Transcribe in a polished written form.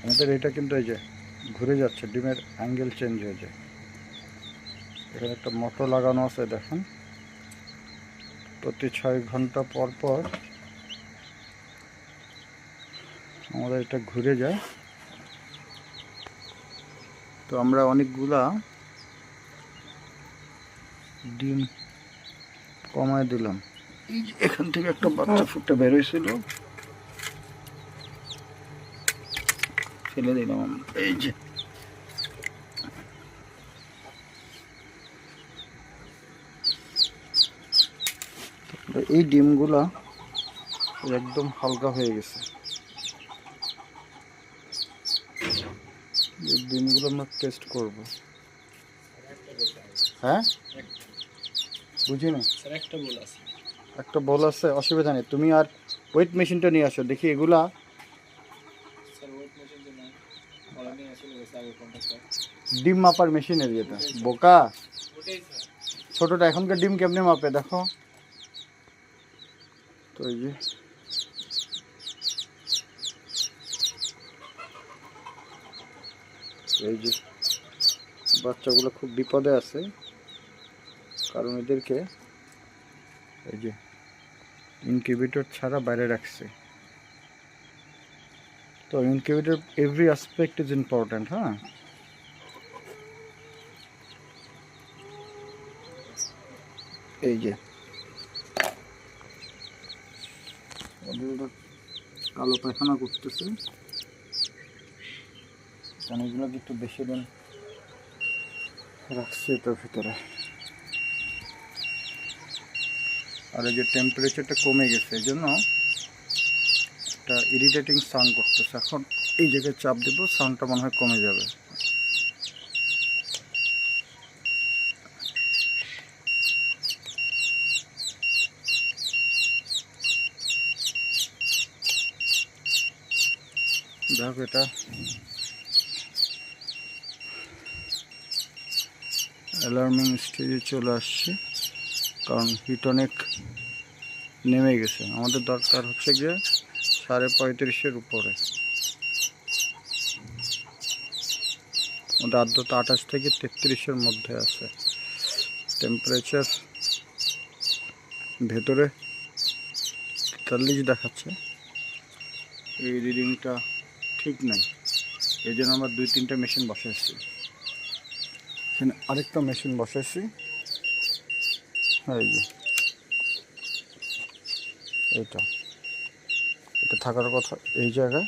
আমাদের এটা কিন্তু এই যে ঘুরে যাচ্ছে, ডিমের অ্যাঙ্গেল চেঞ্জ হয়ে যায়। এখানে একটা মোটর লাগানো আছে দেখেন, প্রতি 6 ঘন্টা পর পর আমাদের এটা ঘুরে যায়। তো আমরা অনেকগুলা ডিম কমায় দিলাম। এই যে এখান থেকে একটা বাচ্চা ফুটে বের হয়েছিল, ফেলে দিলাম আমরা। এই যে এই ডিমগুলা একদম হালকা হয়ে গেছে। এই ডিমগুলো আমরা টেস্ট করব। হ্যাঁ বুঝি না, একটা বল আছে, অসুবিধা নেই। তুমি আর ওয়েট মেশিনটা নিয়ে আসো দেখি। এগুলা ডিম মাপার মেশিনের যেটা বোকা ছোটটা, এখনকার ডিম কেমনে মাপে দেখো তো। এই যে এই যে বাচ্চাগুলো খুব বিপদে আছে, কারণ এদেরকে এই যে ইনকিউবেটর ছাড়া বাইরে রাখছে। তো incubator every aspect is important. হ্যাঁ, এই যে কালো পায়খানা করতেছে, কারণ এগুলোকে একটু বেশি দিন রাখছে এটার ভিতরে। আর এই যে টেম্পারেচারটা কমে গেছে, এই জন্য একটা ইরিটেটিং সাউন্ড করতেছে। এখন এই জায়গায় চাপ দেবো, সাউন্ডটা মনে হয় কমে যাবে। দেখো এটা অ্যালার্মিং স্টেজে চলে আসছে, কারণ হিট অনেক নেমে গেছে। আমাদের দরকার হচ্ছে গিয়ে 35.5-এর উপরে। আমাদের আর্দ্রতা 28 থেকে 33-এর মধ্যে আছে। টেম্পারেচার ভেতরে 43 দেখাচ্ছে। এই রিডিংটা ঠিক নাই, এই জন্য আমরা 2-3টা মেশিন বসাইছি। এখানে আরেকটা মেশিন বসাইছি। এই যে এটা থাকার কথা এই জায়গায়।